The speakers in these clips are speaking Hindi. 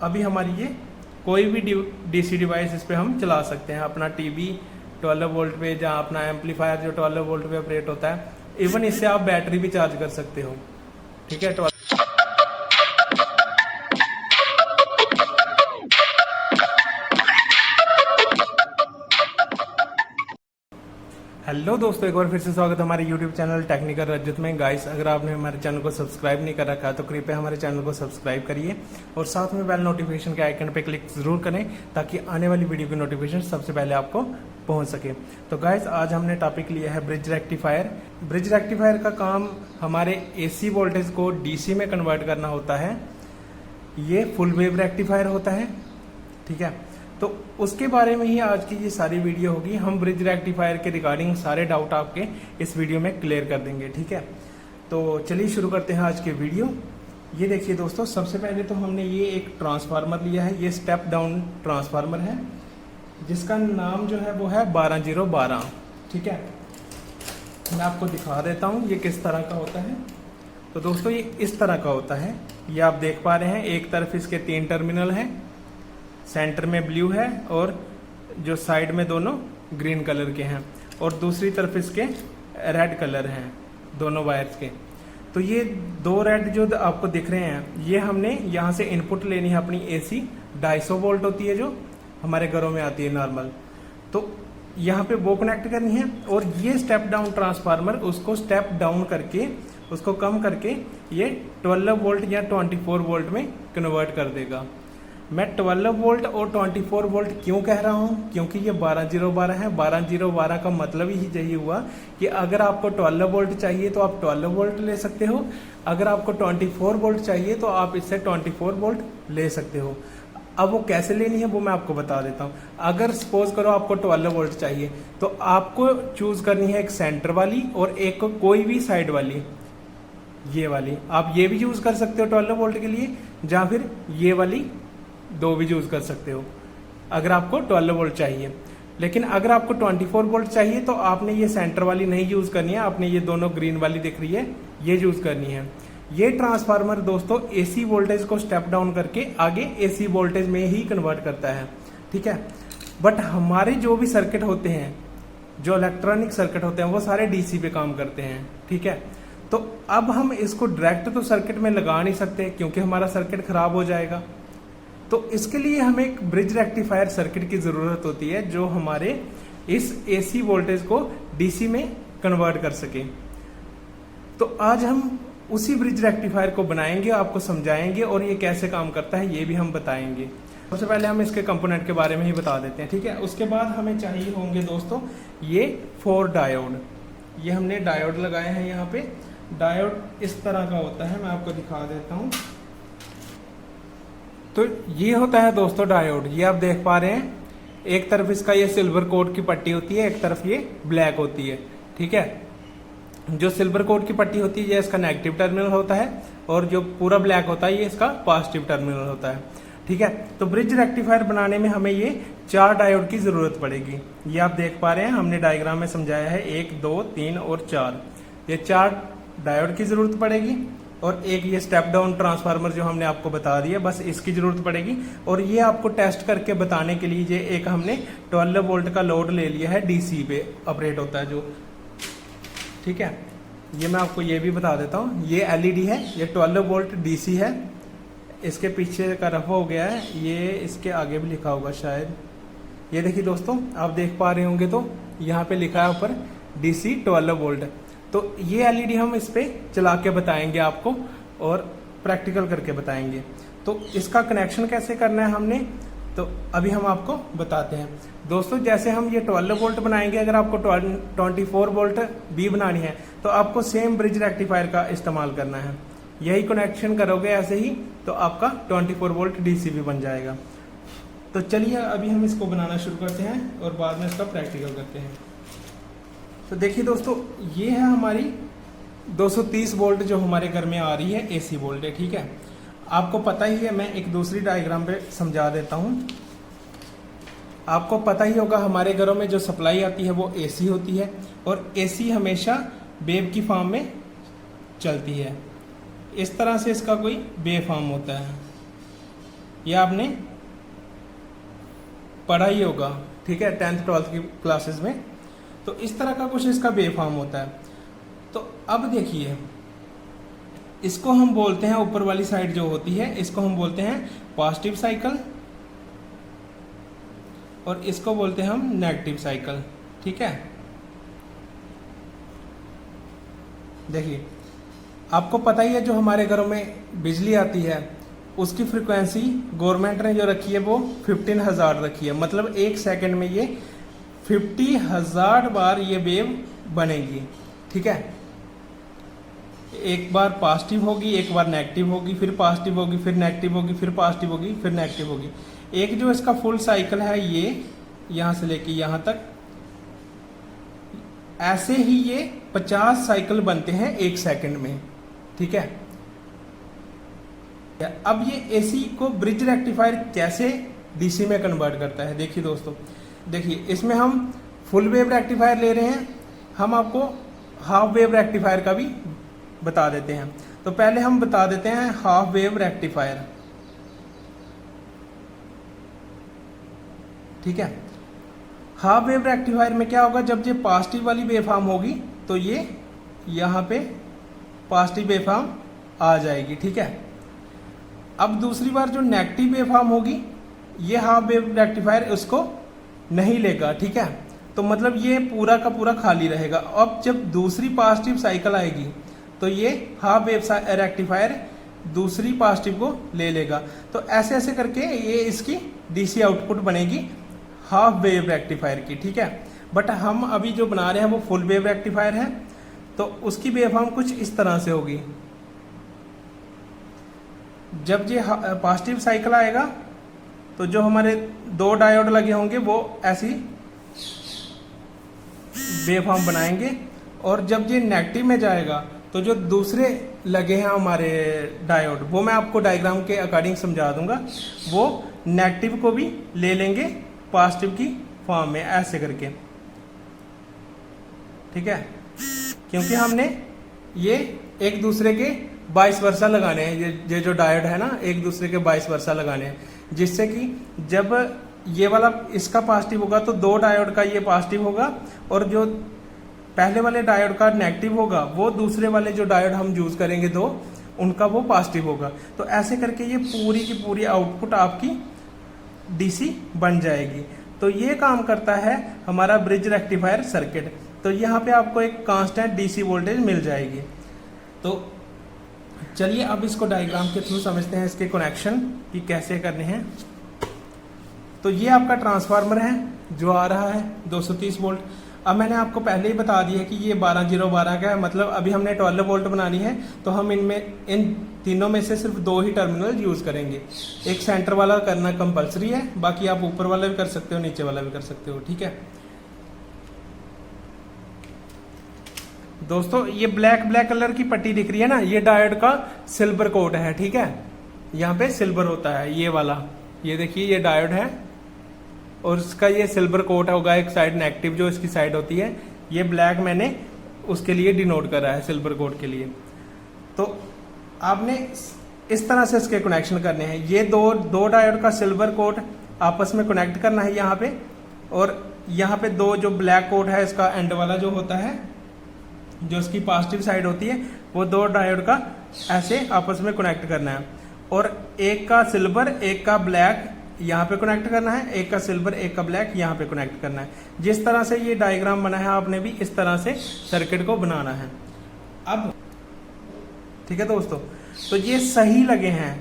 अभी हमारी ये कोई भी डीसी डिवाइस इस पे हम चला सकते हैं। अपना टीवी 12 वोल्ट पे, जहाँ अपना एम्पलीफायर जो 12 वोल्ट पे ऑपरेट होता है, इवन इससे आप बैटरी भी चार्ज कर सकते हो। ठीक है। हेलो दोस्तों, एक बार फिर से स्वागत है हमारे यूट्यूब चैनल टेक्निकल रजत में। गाइस, अगर आपने हमारे चैनल को सब्सक्राइब नहीं कर रखा है तो कृपया हमारे चैनल को सब्सक्राइब करिए और साथ में बेल नोटिफिकेशन के आइकन पे क्लिक जरूर करें ताकि आने वाली वीडियो की नोटिफिकेशन सबसे पहले आपको पहुंच सके। तो गाइस, आज हमने टॉपिक लिया है ब्रिज रेक्टिफायर। ब्रिज रेक्टिफायर का काम हमारे AC वोल्टेज को DC में कन्वर्ट करना होता है। ये फुल वेव रेक्टिफायर होता है। ठीक है, तो उसके बारे में ही आज की ये सारी वीडियो होगी। हम ब्रिज रेक्टिफायर के रिगार्डिंग सारे डाउट आपके इस वीडियो में क्लियर कर देंगे। ठीक है, तो चलिए शुरू करते हैं आज के वीडियो। ये देखिए दोस्तों, सबसे पहले तो हमने ये एक ट्रांसफार्मर लिया है। ये स्टेप डाउन ट्रांसफार्मर है जिसका नाम जो है वो है 12012। ठीक है, मैं आपको दिखा देता हूँ ये किस तरह का होता है। तो दोस्तों, ये इस तरह का होता है। ये आप देख पा रहे हैं, एक तरफ इसके 3 टर्मिनल हैं, सेंटर में ब्लू है और जो साइड में दोनों ग्रीन कलर के हैं, और दूसरी तरफ इसके रेड कलर हैं दोनों वायर्स के। तो ये 2 रेड जो आपको दिख रहे हैं, ये हमने यहाँ से इनपुट लेनी है अपनी AC 250 वोल्ट होती है जो हमारे घरों में आती है नॉर्मल। तो यहाँ पे वो कनेक्ट करनी है और ये स्टेप डाउन ट्रांसफार्मर उसको स्टेप डाउन करके, उसको कम करके ये 12 वोल्ट या 24 वोल्ट में कन्वर्ट कर देगा। मैं 12 वोल्ट और 24 वोल्ट क्यों कह रहा हूँ? क्योंकि ये 12012 है। 12012 का मतलब ही यही हुआ कि अगर आपको 12 वोल्ट चाहिए तो आप 12 वोल्ट ले सकते हो, अगर आपको 24 वोल्ट चाहिए तो आप इससे 24 वोल्ट ले सकते हो। अब वो कैसे लेनी है वो मैं आपको बता देता हूँ। अगर सपोज करो आपको 12 वोल्ट चाहिए तो आपको चूज करनी है एक सेंटर वाली और एक कोई भी साइड वाली, ये वाली। आप ये भी यूज कर सकते हो 12 वोल्ट के लिए, या फिर ये वाली 2 भी यूज कर सकते हो अगर आपको 12 वोल्ट चाहिए। लेकिन अगर आपको 24 वोल्ट चाहिए तो आपने ये सेंटर वाली नहीं यूज करनी है, आपने ये दोनों ग्रीन वाली दिख रही है ये यूज करनी है। ये ट्रांसफार्मर दोस्तों AC वोल्टेज को स्टेप डाउन करके आगे AC वोल्टेज में ही कन्वर्ट करता है। ठीक है, बट हमारे जो भी सर्किट होते हैं, जो इलेक्ट्रॉनिक सर्किट होते हैं, वो सारे DC पे काम करते हैं। ठीक है, तो अब हम इसको डायरेक्ट तो सर्किट में लगा नहीं सकते क्योंकि हमारा सर्किट खराब हो जाएगा। तो इसके लिए हमें एक ब्रिज रेक्टिफायर सर्किट की जरूरत होती है जो हमारे इस AC वोल्टेज को DC में कन्वर्ट कर सके। तो आज हम उसी ब्रिज रेक्टिफायर को बनाएंगे, आपको समझाएंगे और ये कैसे काम करता है ये भी हम बताएंगे। सबसे पहले हम इसके कंपोनेंट के बारे में ही बता देते हैं। ठीक है, उसके बाद हमें चाहिए होंगे दोस्तों ये 4 डायोड। ये हमने डायोड लगाए हैं यहाँ पे। डायोड इस तरह का होता है, मैं आपको दिखा देता हूँ। तो ये होता है दोस्तों डायोड। ये आप देख पा रहे हैं, एक तरफ इसका ये सिल्वर कोट की पट्टी होती है, एक तरफ ये ब्लैक होती है। ठीक है, जो सिल्वर कोट की पट्टी होती है ये इसका नेगेटिव टर्मिनल होता है और जो पूरा ब्लैक होता है ये इसका पॉजिटिव टर्मिनल होता है। ठीक है, तो ब्रिज रेक्टिफायर बनाने में हमें ये 4 डायोड की जरूरत पड़ेगी। ये आप देख पा रहे हैं, हमने डायग्राम में समझाया है 1, 2, 3 और 4। ये 4 डायोड की जरूरत पड़ेगी और एक ये स्टेप डाउन ट्रांसफार्मर जो हमने आपको बता दिया, बस इसकी जरूरत पड़ेगी। और ये आपको टेस्ट करके बताने के लिए ये एक हमने 12 वोल्ट का लोड ले लिया है, DC पे ऑपरेट होता है जो। ठीक है, ये मैं आपको ये भी बता देता हूँ। ये LED है, ये 12 वोल्ट DC है। इसके पीछे का रफ हो गया है, ये इसके आगे भी लिखा होगा शायद। ये देखिए दोस्तों, आप देख पा रहे होंगे तो यहाँ पे लिखा है ऊपर DC 12 वोल्ट। तो ये LED हम इस पे चला के बताएंगे आपको और प्रैक्टिकल करके बताएंगे। तो इसका कनेक्शन कैसे करना है हमने, तो अभी हम आपको बताते हैं दोस्तों। जैसे हम ये 12 वोल्ट बनाएंगे, अगर आपको 24 वोल्ट भी बनानी है तो आपको सेम ब्रिज रेक्टिफायर का इस्तेमाल करना है। यही कनेक्शन करोगे ऐसे ही तो आपका 24 वोल्ट DC भी बन जाएगा। तो चलिए अभी हम इसको बनाना शुरू करते हैं और बाद में इसका प्रैक्टिकल करते हैं। तो देखिए दोस्तों, ये है हमारी 230 वोल्ट जो हमारे घर में आ रही है AC वोल्ट है। ठीक है, आपको पता ही है, मैं एक दूसरी डायग्राम पे समझा देता हूँ। आपको पता ही होगा हमारे घरों में जो सप्लाई आती है वो AC होती है और AC हमेशा वेव की फॉर्म में चलती है। इस तरह से इसका कोई वेव फॉर्म होता है। ये आपने पढ़ा ही होगा, ठीक है, 10th 12th की क्लासेस में। तो इस तरह का कुछ इसका वेवफॉर्म होता है। तो अब देखिए, इसको हम बोलते हैं, ऊपर वाली साइड जो होती है इसको हम बोलते हैं पॉजिटिव साइकिल, और इसको बोलते हैं हम नेगेटिव साइकिल, ठीक है। देखिए, आपको पता ही है जो हमारे घरों में बिजली आती है उसकी फ्रीक्वेंसी गवर्नमेंट ने जो रखी है वो 15,000 रखी है। मतलब 1 सेकंड में ये 50,000 बार ये वेव बनेगी, ठीक है। एक बार पॉजिटिव होगी, एक बार नेगेटिव होगी, फिर पॉजिटिव होगी, फिर नेगेटिव होगी, फिर पॉजिटिव होगी, फिर नेगेटिव होगी। एक जो इसका फुल साइकिल है ये यहां से लेके यहां तक, ऐसे ही ये 50 साइकिल बनते हैं 1 सेकंड में, ठीक है। अब ये एसी को ब्रिज रेक्टिफायर कैसे डीसी में कन्वर्ट करता है, देखिए दोस्तों, देखिए इसमें हम फुल वेव रेक्टिफायर ले रहे हैं, हम आपको हाफ वेव रेक्टिफायर का भी बता देते हैं। तो पहले हम बता देते हैं हाफ वेव रेक्टिफायर, ठीक है। हाफ वेव रेक्टिफायर में क्या होगा, जब ये पॉजिटिव वाली वेवफॉर्म होगी तो ये यहाँ पे पॉजिटिव वेवफॉर्म आ जाएगी, ठीक है। अब दूसरी बार जो नेगेटिव वेवफॉर्म होगी ये हाफ वेव रेक्टिफायर उसको नहीं लेगा, ठीक है। तो मतलब ये पूरा का पूरा खाली रहेगा। अब जब दूसरी पॉजिटिव साइकिल आएगी तो ये हाफ वेव रेक्टिफायर दूसरी पॉजिटिव को ले लेगा। तो ऐसे ऐसे करके ये इसकी डीसी आउटपुट बनेगी हाफ वेव रेक्टिफायर की, ठीक है। बट हम अभी जो बना रहे हैं वो फुल वेव रेक्टिफायर है, तो उसकी वेवफॉर्म कुछ इस तरह से होगी। जब ये पॉजिटिव साइकिल आएगा तो जो हमारे 2 डायोड लगे होंगे वो ऐसी वेवफॉर्म बनाएंगे, और जब ये नेगेटिव में जाएगा तो जो दूसरे लगे हैं हमारे डायोड, वो मैं आपको डायग्राम के अकॉर्डिंग समझा दूंगा, वो नेगेटिव को भी ले लेंगे पॉजिटिव की फॉर्म में, ऐसे करके, ठीक है। क्योंकि हमने ये एक दूसरे के वाइस वर्सा लगाने हैं, ये जो डायोड है ना, एक दूसरे के वाइस वर्सा लगाने हैं, जिससे कि जब ये वाला इसका पॉजिटिव होगा तो 2 डायोड का ये पॉजिटिव होगा, और जो पहले वाले डायोड का नेगेटिव होगा वो दूसरे वाले जो डायोड हम यूज करेंगे 2, उनका वो पॉजिटिव होगा। तो ऐसे करके ये पूरी की पूरी आउटपुट आपकी डीसी बन जाएगी। तो ये काम करता है हमारा ब्रिज रेक्टिफायर सर्किट। तो यहाँ पे आपको एक कांस्टेंट डीसी वोल्टेज मिल जाएगी। तो चलिए अब इसको डायग्राम के थ्रू समझते हैं, इसके कनेक्शन कि कैसे करने हैं। तो ये आपका ट्रांसफार्मर है जो आ रहा है 230 वोल्ट। अब मैंने आपको पहले ही बता दिया कि ये 12012 का है, मतलब अभी हमने 12 वोल्ट बनानी है, तो हम इन तीनों में से सिर्फ 2 ही टर्मिनल यूज करेंगे। एक सेंटर वाला करना कंपलसरी है, बाकी आप ऊपर वाला भी कर सकते हो, नीचे वाला भी कर सकते हो, ठीक है दोस्तों। ये ब्लैक कलर की पट्टी दिख रही है ना, ये डायोड का सिल्वर कोट है, ठीक है। यहाँ पे सिल्वर होता है ये वाला, ये देखिए ये डायोड है और इसका ये सिल्वर कोट होगा, एक साइड नेगेटिव जो इसकी साइड होती है, ये ब्लैक मैंने उसके लिए डिनोट करा है सिल्वर कोट के लिए। तो आपने इस तरह से इसके कनेक्शन करने हैं। ये दो डायोड का सिल्वर कोट आपस में कनेक्ट करना है यहाँ पे, और यहाँ पे 2 जो ब्लैक कोट है इसका एंड वाला जो होता है, जो इसकी पॉजिटिव साइड होती है, वो 2 डायोड का ऐसे आपस में कनेक्ट करना है, और एक का सिल्वर एक का ब्लैक यहाँ पे कनेक्ट करना है, एक का सिल्वर एक का ब्लैक यहाँ पे कनेक्ट करना है। जिस तरह से ये डायग्राम बना है आपने भी इस तरह से सर्किट को बनाना है। अब ठीक है दोस्तों, तो ये सही लगे हैं,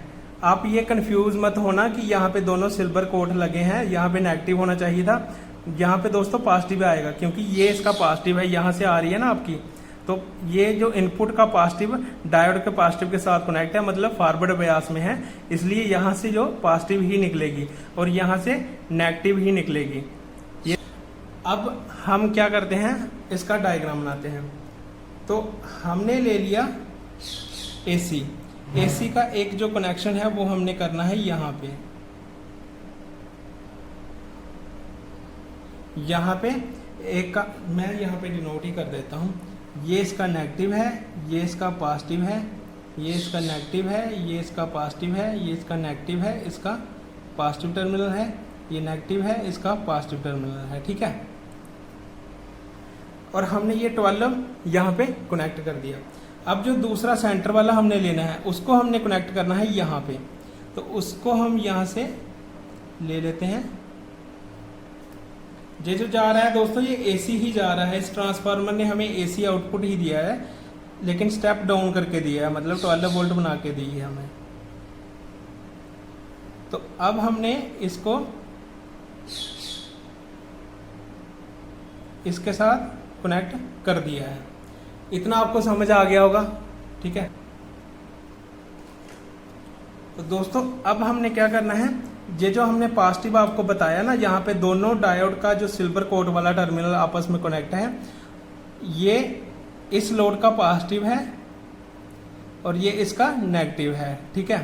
आप ये कंफ्यूज मत होना कि यहाँ पे दोनों सिल्वर कोट लगे हैं, यहाँ पे नेगेटिव होना चाहिए था, यहाँ पे दोस्तों पॉजिटिव आएगा, क्योंकि ये इसका पॉजिटिव है, यहाँ से आ रही है ना आपकी, तो ये जो इनपुट का पॉजिटिव डायोड के पॉजिटिव के साथ कनेक्ट है, मतलब फॉरवर्ड बायस में है, इसलिए यहाँ से जो पॉजिटिव ही निकलेगी और यहाँ से नेगेटिव ही निकलेगी। ये अब हम क्या करते हैं, इसका डायग्राम बनाते हैं। तो हमने ले लिया एसी का एक जो कनेक्शन है वो हमने करना है यहाँ पे, यहाँ पे एक का मैं यहाँ पे डिनोट ही कर देता हूँ, ये इसका नेगेटिव है, ये इसका पॉजिटिव है, ये इसका नेगेटिव है, ये इसका पॉजिटिव है, ये इसका नेगेटिव है, इसका पॉजिटिव टर्मिनल है, ये नेगेटिव है, इसका पॉजिटिव टर्मिनल है, ठीक है। और हमने ये 12 यहाँ पे कनेक्ट कर दिया। अब जो दूसरा सेंटर वाला हमने लेना है उसको हमने कनेक्ट करना है यहाँ पे, तो उसको हम यहाँ से ले लेते हैं। ये जो जा रहा है दोस्तों ये एसी ही जा रहा है, इस ट्रांसफार्मर ने हमें एसी आउटपुट ही दिया है, लेकिन स्टेप डाउन करके दिया है, मतलब 12 वोल्ट बना के दी है हमें। तो अब हमने इसको इसके साथ कनेक्ट कर दिया है। इतना आपको समझ आ गया होगा, ठीक है। तो दोस्तों अब हमने क्या करना है, ये जो हमने पॉजिटिव आपको बताया ना, यहाँ पे दोनों डायोड का जो सिल्वर कोट वाला टर्मिनल आपस में कनेक्ट है, ये इस लोड का पॉजिटिव है और ये इसका नेगेटिव है, ठीक है।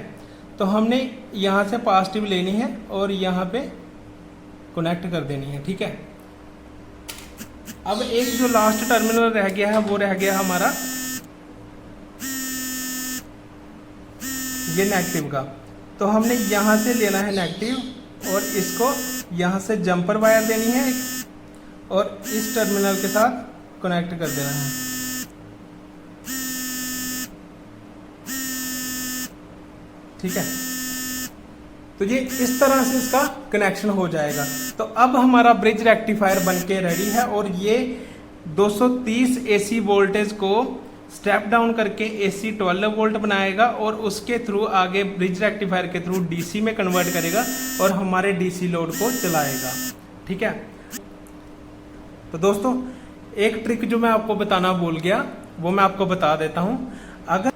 तो हमने यहाँ से पॉजिटिव लेनी है और यहाँ पे कनेक्ट कर देनी है, ठीक है। अब एक जो लास्ट टर्मिनल रह गया है वो रह गया हमारा ये नेगेटिव का, तो हमने यहाँ से लेना है नेगेटिव और इसको यहाँ से जंपर वायर देनी है और इस टर्मिनल के साथ कनेक्ट कर देना है, ठीक है। तो ये इस तरह से इसका कनेक्शन हो जाएगा। तो अब हमारा ब्रिज रेक्टिफायर बनके रेडी है और ये 230 एसी वोल्टेज को स्टेप डाउन करके एसी 12 वोल्ट बनाएगा और उसके थ्रू आगे ब्रिज रेक्टिफायर के थ्रू डीसी में कन्वर्ट करेगा और हमारे डीसी लोड को चलाएगा, ठीक है। तो दोस्तों एक ट्रिक जो मैं आपको बताना भूल गया वो मैं आपको बता देता हूं। अगर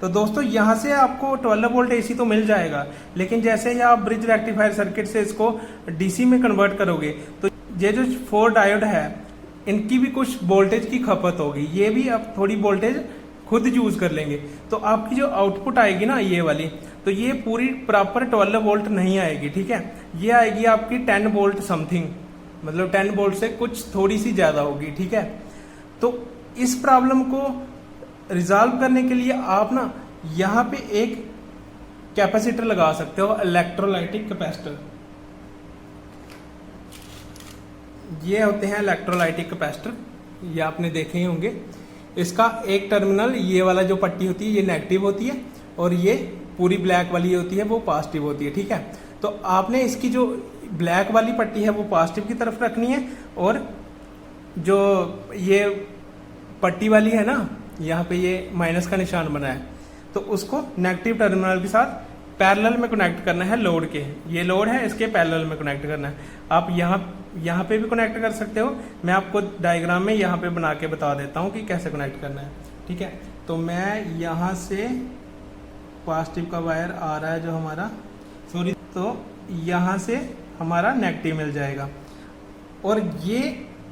तो दोस्तों यहाँ से आपको 12 वोल्ट एसी तो मिल जाएगा, लेकिन जैसे ही आप ब्रिज रेक्टिफायर सर्किट से इसको डीसी में कन्वर्ट करोगे तो ये जो 4 डायोड है इनकी भी कुछ वोल्टेज की खपत होगी, ये भी आप थोड़ी वोल्टेज खुद यूज कर लेंगे। तो आपकी जो आउटपुट आएगी ना ये वाली, तो ये पूरी प्रॉपर 12 वोल्ट नहीं आएगी, ठीक है। ये आएगी आपकी 10 वोल्ट समथिंग, मतलब 10 वोल्ट से कुछ थोड़ी सी ज्यादा होगी, ठीक है। तो इस प्रॉब्लम को रिजॉल्व करने के लिए आप ना यहाँ पे एक कैपेसिटर लगा सकते हो, इलेक्ट्रोलाइटिक कैपेसिटर। ये होते हैं इलेक्ट्रोलाइटिक कैपेसिटर, ये आपने देखे ही होंगे। इसका एक टर्मिनल ये वाला जो पट्टी होती है ये नेगेटिव होती है और ये पूरी ब्लैक वाली होती है वो पॉजिटिव होती है, ठीक है। तो आपने इसकी जो ब्लैक वाली पट्टी है वो पॉजिटिव की तरफ रखनी है और जो ये पट्टी वाली है ना यहाँ पे ये माइनस का निशान बना है, तो उसको नेगेटिव टर्मिनल के साथ पैरेलल में कनेक्ट करना है लोड के। ये लोड है इसके पैरेलल में कनेक्ट करना है। आप यहाँ पे भी कनेक्ट कर सकते हो, मैं आपको डायग्राम में यहाँ पे बना के बता देता हूँ कि कैसे कनेक्ट करना है, ठीक है। तो मैं यहाँ से पॉजिटिव का वायर आ रहा है जो हमारा, सॉरी, तो यहाँ से हमारा नेगेटिव मिल जाएगा और ये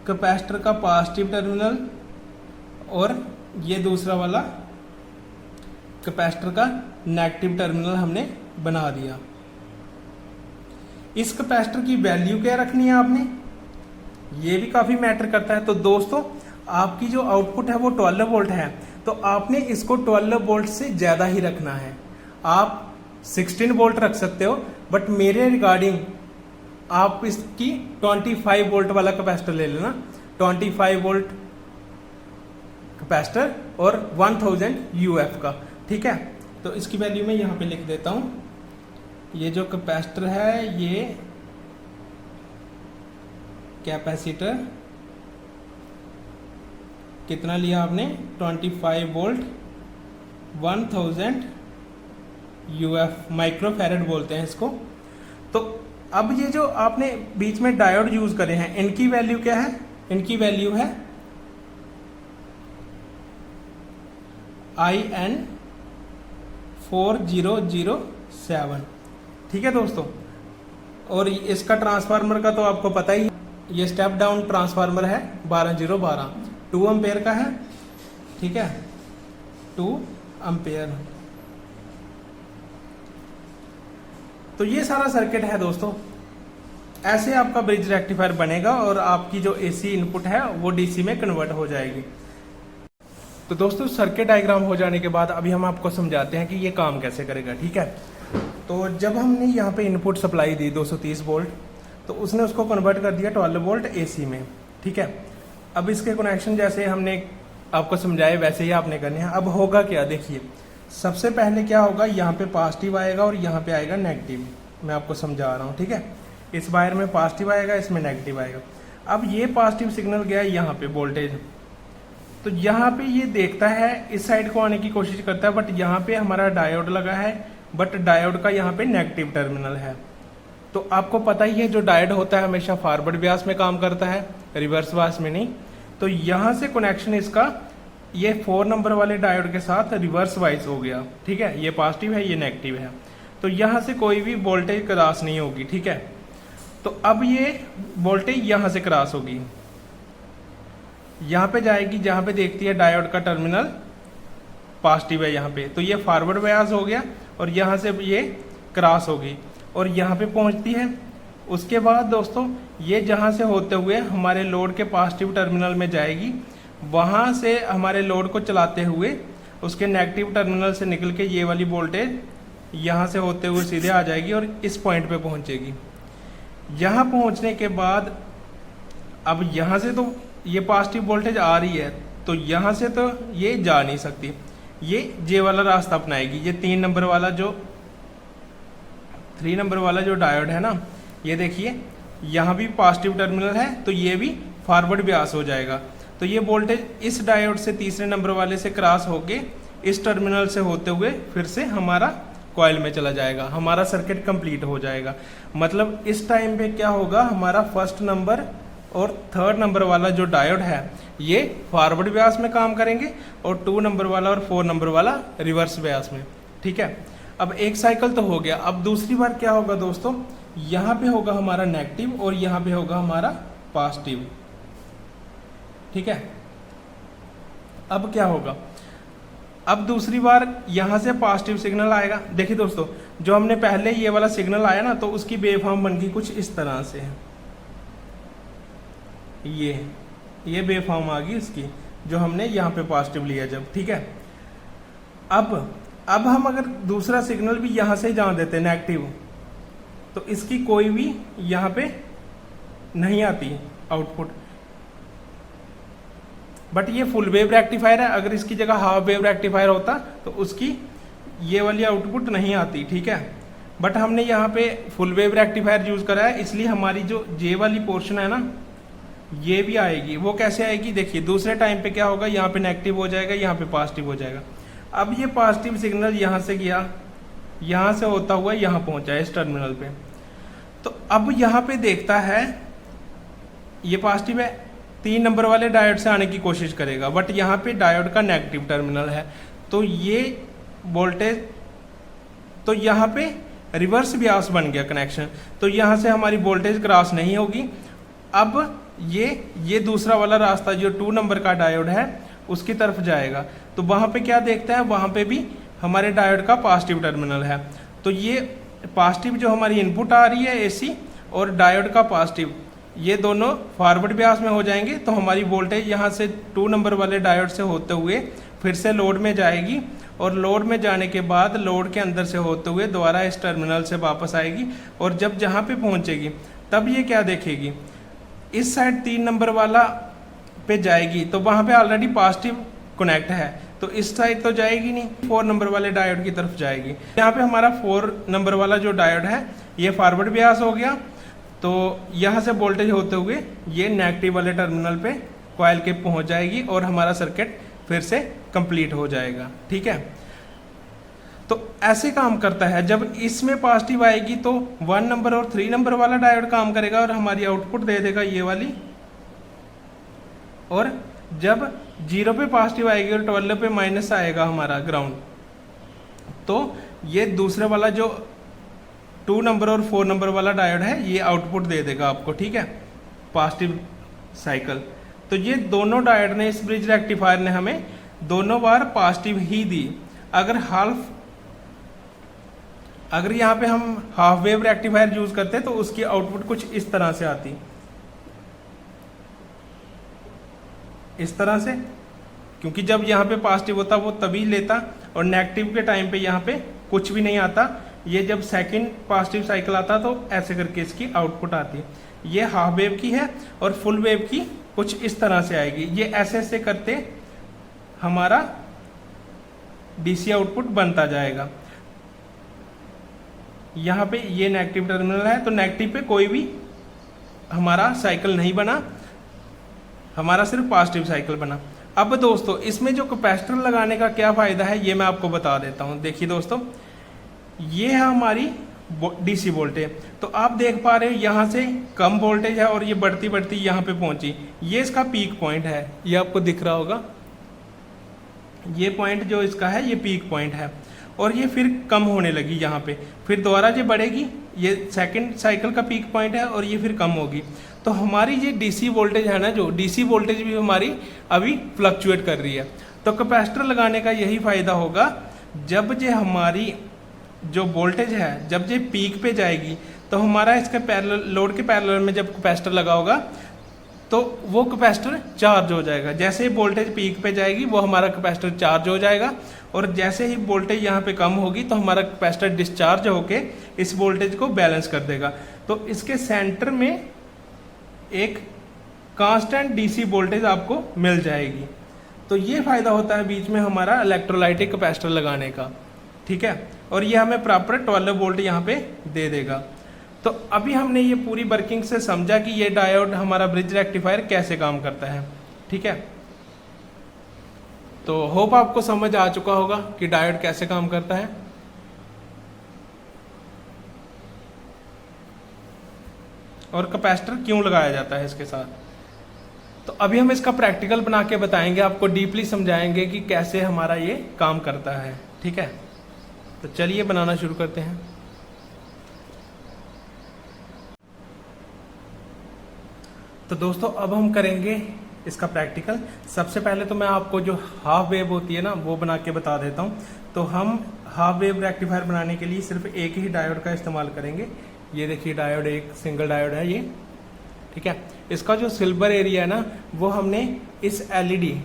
कैपेसिटर का पॉजिटिव टर्मिनल और ये दूसरा वाला कैपेसिटर का नेगेटिव टर्मिनल हमने बना दिया। इस कैपेसिटर की वैल्यू क्या रखनी है आपने, ये भी काफी मैटर करता है। तो दोस्तों आपकी जो आउटपुट है वो 12 वोल्ट है, तो आपने इसको 12 वोल्ट से ज्यादा ही रखना है। आप 16 वोल्ट रख सकते हो, बट मेरे रिगार्डिंग आप इसकी 25 वोल्ट वाला कैपेसिटर ले लेना। 25 वोल्ट कैपेसिटर और 1000 यूएफ का, ठीक है। तो इसकी वैल्यू मैं यहाँ पे लिख देता हूँ। ये जो कैपेसिटर है ये कैपेसिटर कितना लिया आपने, 25 वोल्ट 1000 यूएफ, माइक्रोफैरेड बोलते हैं इसको। तो अब ये जो आपने बीच में डायोड यूज करे हैं इनकी वैल्यू क्या है, इनकी वैल्यू है IN 4007, ठीक है दोस्तों। और इसका ट्रांसफार्मर का तो आपको पता ही, ये स्टेप डाउन ट्रांसफार्मर है 12012, 2 एम्पेयर का है, ठीक है, 2 एम्पेयर। तो ये सारा सर्किट है दोस्तों, ऐसे आपका ब्रिज रेक्टिफायर बनेगा और आपकी जो AC इनपुट है वो DC में कन्वर्ट हो जाएगी। तो दोस्तों सर्किट डायग्राम हो जाने के बाद अभी हम आपको समझाते हैं कि ये काम कैसे करेगा, ठीक है। तो जब हमने यहाँ पे इनपुट सप्लाई दी 230 वोल्ट, तो उसने उसको कन्वर्ट कर दिया 12 वोल्ट एसी में, ठीक है। अब इसके कनेक्शन जैसे हमने आपको समझाए वैसे ही आपने करने हैं। अब होगा क्या, देखिए सबसे पहले क्या होगा, यहाँ पे पॉजिटिव आएगा और यहाँ पे आएगा नेगेटिव। मैं आपको समझा रहा हूँ, ठीक है। इस वायर में पॉजिटिव आएगा, इसमें नेगेटिव आएगा। अब ये पॉजिटिव सिग्नल गया यहाँ पे वोल्टेज, तो यहाँ पे ये देखता है इस साइड को आने की कोशिश करता है, बट यहाँ पे हमारा डायोड लगा है, बट डायोड का यहाँ पे नेगेटिव टर्मिनल है। तो आपको पता ही है जो डायोड होता है हमेशा फॉरवर्ड ब्यास में काम करता है, रिवर्स ब्यास में नहीं। तो यहाँ से कनेक्शन इसका ये 4 नंबर वाले डायोड के साथ रिवर्स वाइज हो गया, ठीक है। ये पॉजिटिव है, ये नेगेटिव है, तो यहाँ से कोई भी वोल्टेज क्रॉस नहीं होगी, ठीक है। तो अब ये वोल्टेज यहाँ से क्रॉस होगी, यहाँ पे जाएगी जहाँ पे देखती है डायोड का टर्मिनल पॉजिटिव है यहाँ पे, तो ये फॉरवर्ड बायस हो गया और यहाँ से ये क्रॉस होगी और यहाँ पे पहुँचती है। उसके बाद दोस्तों ये जहाँ से होते हुए हमारे लोड के पॉजिटिव टर्मिनल में जाएगी, वहाँ से हमारे लोड को चलाते हुए उसके नेगेटिव टर्मिनल से निकल के ये वाली वोल्टेज यहाँ से होते हुए सीधे आ जाएगी और इस पॉइंट पे पहुँचेगी। यहाँ पहुँचने के बाद अब यहाँ से तो ये पॉजिटिव वोल्टेज आ रही है, तो यहाँ से तो ये जा नहीं सकती, ये जे वाला रास्ता अपनाएगी। ये 3 नंबर वाला जो 3 नंबर वाला जो डायोड है ना, ये देखिए यहाँ भी पॉजिटिव टर्मिनल है, तो ये भी फॉरवर्ड ब्यास हो जाएगा। तो ये वोल्टेज इस डायोड से तीसरे नंबर वाले से क्रॉस होके इस टर्मिनल से होते हुए फिर से हमारा कॉइल में चला जाएगा, हमारा सर्किट कंप्लीट हो जाएगा। मतलब इस टाइम पे क्या होगा, हमारा फर्स्ट नंबर और 3rd नंबर वाला जो डायोड है ये फॉरवर्ड ब्यास में काम करेंगे और 2 नंबर वाला और 4 नंबर वाला रिवर्स ब्यास में, ठीक है। अब एक साइकिल तो हो गया। अब दूसरी बार क्या होगा दोस्तों, यहाँ पे होगा हमारा नेगेटिव और यहाँ पे होगा हमारा पॉजिटिव, ठीक है। अब क्या होगा, अब दूसरी बार यहाँ से पॉजिटिव सिग्नल आएगा। देखिए दोस्तों, जो हमने पहले ये वाला सिग्नल आया ना, तो उसकी वेवफॉर्म बन गई कुछ इस तरह से, ये वेवफॉर्म आ गई इसकी, जो हमने यहाँ पे पॉजिटिव लिया जब, ठीक है। अब हम अगर दूसरा सिग्नल भी यहाँ से जान देते नेगेटिव, तो इसकी कोई भी यहाँ पे नहीं आती आउटपुट, बट ये फुल वेव रेक्टिफायर है। अगर इसकी जगह हाफ वेव रेक्टिफायर होता तो उसकी ये वाली आउटपुट नहीं आती, ठीक है। बट हमने यहाँ पे फुल वेव रेक्टिफायर यूज करा है, इसलिए हमारी जो जे वाली पोर्शन है ना, ये भी आएगी। वो कैसे आएगी, देखिए दूसरे टाइम पे क्या होगा, यहाँ पे नेगेटिव हो जाएगा, यहाँ पे पॉजिटिव हो जाएगा। अब ये पॉजिटिव सिग्नल यहाँ से गया, यहाँ से होता हुआ यहाँ पहुंचा इस टर्मिनल पे, तो अब यहाँ पे देखता है ये पॉजिटिव है, 3 नंबर वाले डायोड से आने की कोशिश करेगा, बट यहाँ पे डायोड का नेगेटिव टर्मिनल है, तो ये वोल्टेज, तो यहाँ पे रिवर्स ब्यास बन गया कनेक्शन, तो यहाँ से हमारी वोल्टेज क्रॉस नहीं होगी। अब ये दूसरा वाला रास्ता जो 2 नंबर का डायोड है उसकी तरफ जाएगा, तो वहाँ पे क्या देखता है, वहाँ पे भी हमारे डायोड का पॉजिटिव टर्मिनल है। तो ये पॉजिटिव जो हमारी इनपुट आ रही है एसी और डायोड का पॉजिटिव, ये दोनों फॉरवर्ड ब्यास में हो जाएंगे, तो हमारी वोल्टेज यहाँ से 2 नंबर वाले डायोड से होते हुए फिर से लोड में जाएगी और लोड में जाने के बाद लोड के अंदर से होते हुए दोबारा इस टर्मिनल से वापस आएगी और जब जहाँ पे पहुँचेगी तब ये क्या देखेगी, इस साइड 3 नंबर वाला पे जाएगी, तो वहाँ पे ऑलरेडी पॉजिटिव कनेक्ट है, तो इस साइड तो जाएगी नहीं, 4 नंबर वाले डायोड की तरफ जाएगी। यहाँ पे हमारा 4 नंबर वाला जो डायोड है ये फॉरवर्ड ब्यास हो गया, तो यहाँ से वोल्टेज होते हुए ये नेगेटिव वाले टर्मिनल पे कॉइल के पहुँच जाएगी और हमारा सर्किट फिर से कंप्लीट हो जाएगा, ठीक है। तो ऐसे काम करता है। जब इसमें पॉजिटिव आएगी तो 1 नंबर और 3 नंबर वाला डायोड काम करेगा और हमारी आउटपुट दे देगा ये वाली, और जब 0 पे पॉजिटिव आएगी और 12 पे माइनस आएगा हमारा ग्राउंड, तो ये दूसरे वाला जो 2 नंबर और 4 नंबर वाला डायोड है ये आउटपुट दे देगा आपको, ठीक है, पॉजिटिव साइकिल। तो ये दोनों डायोड ने, इस ब्रिज रेक्टिफायर ने हमें दोनों बार पॉजिटिव ही दी। अगर यहाँ पे हम हाफ वेव रेक्टिफायर यूज करते तो उसकी आउटपुट कुछ इस तरह से आती, इस तरह से, क्योंकि जब यहाँ पे पॉजिटिव होता वो तभी लेता और नेगेटिव के टाइम पे यहाँ पे कुछ भी नहीं आता। ये जब सेकंड पॉजिटिव साइकिल आता तो ऐसे करके इसकी आउटपुट आती है। ये हाफ वेव की है और फुल वेव की कुछ इस तरह से आएगी। ये ऐसे ऐसे करते हमारा डीसी आउटपुट बनता जाएगा। यहाँ पे ये नेगेटिव टर्मिनल है तो नेगेटिव पे कोई भी हमारा साइकिल नहीं बना, हमारा सिर्फ पॉजिटिव साइकिल बना। अब दोस्तों इसमें जो कैपेसिटर लगाने का क्या फायदा है ये मैं आपको बता देता हूँ। देखिए दोस्तों, ये है हमारी डीसी वोल्टेज। तो आप देख पा रहे हो यहाँ से कम वोल्टेज है और ये बढ़ती बढ़ती यहाँ पे पहुंची। ये इसका पीक पॉइंट है, ये आपको दिख रहा होगा। ये पॉइंट जो इसका है ये पीक पॉइंट है और ये फिर कम होने लगी यहाँ पे, फिर दोबारा जो बढ़ेगी ये सेकंड साइकिल का पीक पॉइंट है और ये फिर कम होगी। तो हमारी ये डीसी वोल्टेज है ना, जो डीसी वोल्टेज भी हमारी अभी फ्लक्चुएट कर रही है। तो कैपेसिटर लगाने का यही फायदा होगा, जब ये हमारी जो वोल्टेज है जब ये पीक पे जाएगी तो हमारा इसके पैरेलल, लोड के पैरेलल में जब कैपेसिटर लगा होगा तो वो कैपेसिटर चार्ज हो जाएगा। जैसे ही वोल्टेज पीक पे जाएगी वो हमारा कैपेसिटर चार्ज हो जाएगा और जैसे ही वोल्टेज यहाँ पे कम होगी तो हमारा कैपेसिटर डिस्चार्ज होके इस वोल्टेज को बैलेंस कर देगा। तो इसके सेंटर में एक कांस्टेंट डीसी वोल्टेज आपको मिल जाएगी। तो ये फायदा होता है बीच में हमारा इलेक्ट्रोलाइटिक कैपेसिटर लगाने का, ठीक है। और ये हमें प्रॉपर 12 वोल्ट यहाँ पे दे देगा। तो अभी हमने ये पूरी वर्किंग से समझा कि ये डायोड हमारा ब्रिज रेक्टिफायर कैसे काम करता है, ठीक है। तो होप आपको समझ आ चुका होगा कि डायोड कैसे काम करता है। और कैपेसिटर क्यों लगाया जाता है इसके साथ। तो अभी हम इसका प्रैक्टिकल बना के बताएंगे, आपको डीपली समझाएंगे कि कैसे हमारा ये काम करता है, ठीक है। तो चलिए बनाना शुरू करते हैं। तो दोस्तों अब हम करेंगे इसका प्रैक्टिकल। सबसे पहले तो मैं आपको जो हाफ वेव होती है ना वो बना के बता देता हूँ। तो हम हाफ वेव रेक्टिफायर बनाने के लिए सिर्फ एक ही डायोड का इस्तेमाल करेंगे। ये देखिए डायोड, एक सिंगल डायोड है ये, ठीक है। इसका जो सिल्वर एरिया है ना वो हमने इस एलईडी,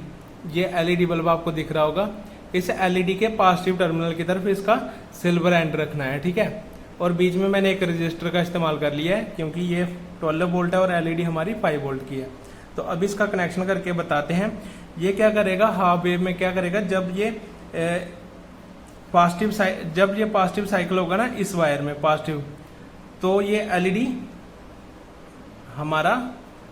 ये एलईडी बल्ब आपको दिख रहा होगा, इस एलईडी के पॉजिटिव टर्मिनल की तरफ इसका सिल्वर एंड रखना है, ठीक है। और बीच में मैंने एक रजिस्टर का इस्तेमाल कर लिया है क्योंकि ये 12 वोल्ट है और एलईडी हमारी 5 वोल्ट की है। तो अब इसका कनेक्शन करके बताते हैं। ये क्या करेगा, हाफ वेव में क्या करेगा, जब ये पॉजिटिव साइकिल होगा ना इस वायर में पॉजिटिव, तो ये एलईडी हमारा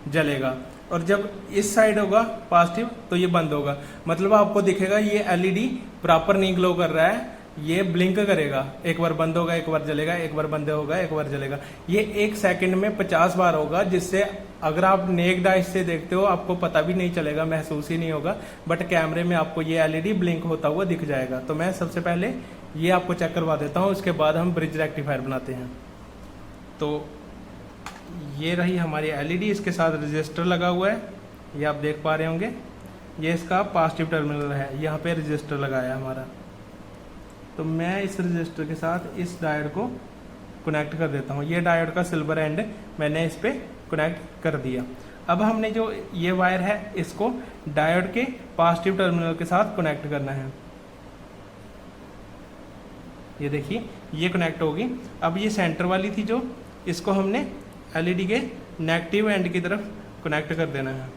जलेगा और जब इस साइड होगा पॉजिटिव तो ये बंद होगा। मतलब आपको दिखेगा ये एलईडी प्रॉपर नहीं ग्लो कर रहा है, ये ब्लिंक करेगा, एक बार बंद होगा, एक बार जलेगा, एक बार बंद होगा, एक बार जलेगा। ये 1 सेकंड में 50 बार होगा, जिससे अगर आप नेक्ड आई से देखते हो आपको पता भी नहीं चलेगा, महसूस ही नहीं होगा, बट कैमरे में आपको ये एलईडी ब्लिंक होता हुआ दिख जाएगा। तो मैं सबसे पहले ये आपको चेक करवा देता हूँ, उसके बाद हम ब्रिज रेक्टिफायर बनाते हैं। तो ये रही हमारी एलईडी, इसके साथ रजिस्टर लगा हुआ है, ये आप देख पा रहे होंगे। ये इसका पॉजिटिव टर्मिनल है, यहाँ पे रजिस्टर लगाया है हमारा। तो मैं इस रजिस्टर के साथ इस डायोड को कनेक्ट कर देता हूँ। ये डायोड का सिल्वर एंड मैंने इस पे कनेक्ट कर दिया। अब हमने जो ये वायर है इसको डायोड के पॉजिटिव टर्मिनल के साथ कनेक्ट करना है। ये देखिए ये कनेक्ट होगी। अब ये सेंटर वाली थी जो, इसको हमने एलईडी के नेगेटिव एंड की तरफ कनेक्ट कर देना है।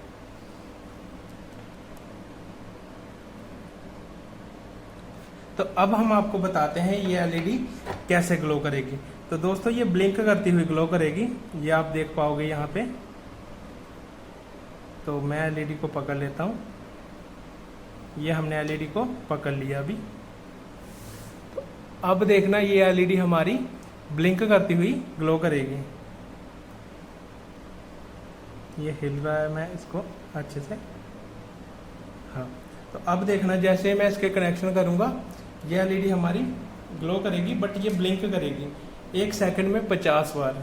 तो अब हम आपको बताते हैं ये एलईडी कैसे ग्लो करेगी। तो दोस्तों ये ब्लिंक करती हुई ग्लो करेगी, ये आप देख पाओगे यहाँ पे। तो मैं एलईडी को पकड़ लेता हूँ, ये हमने एलईडी को पकड़ लिया अभी। तो अब देखना ये एलईडी हमारी ब्लिंक करती हुई ग्लो करेगी। ये हिल रहा है, मैं इसको अच्छे से, हाँ। तो अब देखना जैसे मैं इसके कनेक्शन करूँगा ये एलईडी हमारी ग्लो करेगी, बट ये ब्लिंक करेगी 1 सेकंड में 50 बार।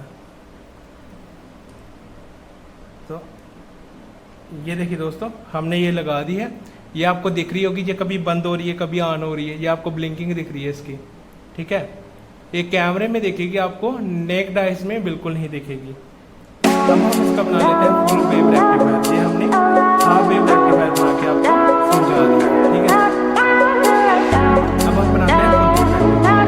तो ये देखिए दोस्तों हमने ये लगा दी है। ये आपको दिख रही होगी, ये कभी बंद हो रही है कभी ऑन हो रही है, ये आपको ब्लिंकिंग दिख रही है इसकी, ठीक है। ये कैमरे में दिखेगी आपको, नेक्ड आइज में बिल्कुल नहीं दिखेगी। अब हम इसका बना लेते हैं फुल वेव रेक्टिफायर। ये हमने हाफ वेव रेक्टिफायर बना के आपको आउटपुट जला दिया। ठीक है, अब हम बनाते हैं फुल परफेक्ट।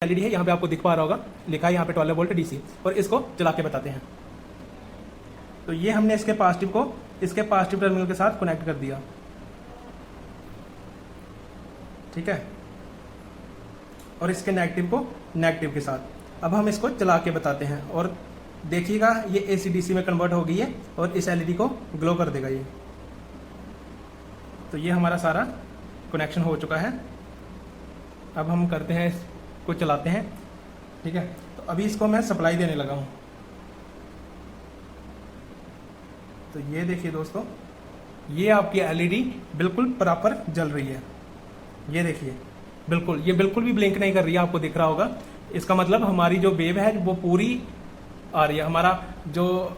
एलईडी है, यहाँ पे आपको दिख पा रहा होगा, लिखा है यहाँ पे 12 वोल्ट डीसी, और इसको चला के बताते हैं। तो ये हमने इसके पॉजिटिव को इसके पॉजिटिव टर्मिनल के साथ कनेक्ट कर दिया। ठीक है, और इसके नेगेटिव को नेगेटिव के साथ। अब हम इसको चला के बताते हैं और देखिएगा ये एसी डीसी में कन्वर्ट हो गई है और इस एलईडी को ग्लो कर देगा ये। तो ये हमारा सारा कनेक्शन हो चुका है। अब हम करते हैं, इसको चलाते हैं। ठीक है, तो अभी इसको मैं सप्लाई देने लगा हूँ। तो ये देखिए दोस्तों, ये आपकी एलईडी बिल्कुल प्रॉपर जल रही है। ये देखिए बिल्कुल, ये बिल्कुल भी ब्लिंक नहीं कर रही है, आपको दिख रहा होगा। इसका मतलब हमारी जो वेव है वो पूरी आ रही है। हमारा जो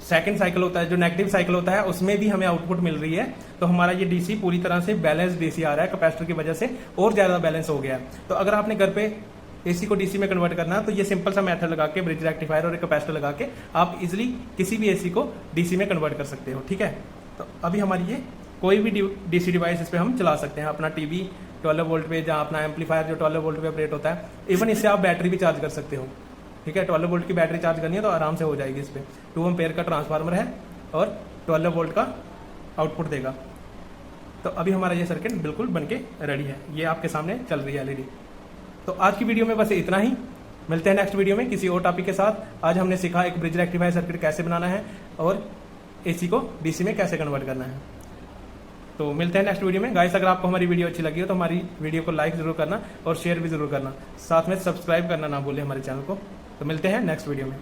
सेकंड साइकिल होता है, जो नेगेटिव साइकिल होता है, उसमें भी हमें आउटपुट मिल रही है। तो हमारा ये डीसी पूरी तरह से बैलेंस डीसी आ रहा है, कैपेसिटर की वजह से और ज्यादा बैलेंस हो गया है। तो अगर आपने घर पे एसी को डीसी में कन्वर्ट करना है तो ये सिंपल सा मेथड लगा के, ब्रिज रेक्टिफायर और एक कैपेसिटर लगा के आप इजिली किसी भी एसी को डीसी में कन्वर्ट कर सकते हो। ठीक है, तो अभी हमारी ये कोई भी डीसी डिवाइस इस पर हम चला सकते हैं। अपना टीवी 12 वोल्ट पे, जहाँ अपना एम्पलीफायर जो 12 वोल्ट पे ऑपरेट होता है, इवन इससे आप बैटरी भी चार्ज कर सकते हो। ठीक है, 12 वोल्ट की बैटरी चार्ज करनी है तो आराम से हो जाएगी। इस पर 2 एम्पेयर का ट्रांसफार्मर है और 12 वोल्ट का आउटपुट देगा। तो अभी हमारा ये सर्किट बिल्कुल बनके रेडी है। ये आपके सामने चल रही है एलईडी। तो आज की वीडियो में बस इतना ही। मिलते हैं नेक्स्ट वीडियो में किसी और टॉपिक के साथ। आज हमने सीखा एक ब्रिज रेक्टिफायर सर्किट कैसे बनाना है और एसी को डीसी में कैसे कन्वर्ट करना है। तो मिलते हैं नेक्स्ट वीडियो में। गाइस, अगर आपको हमारी वीडियो अच्छी लगी हो तो हमारी वीडियो को लाइक जरूर करना और शेयर भी जरूर करना। साथ में सब्सक्राइब करना ना भूलें हमारे चैनल को। तो मिलते हैं नेक्स्ट वीडियो में।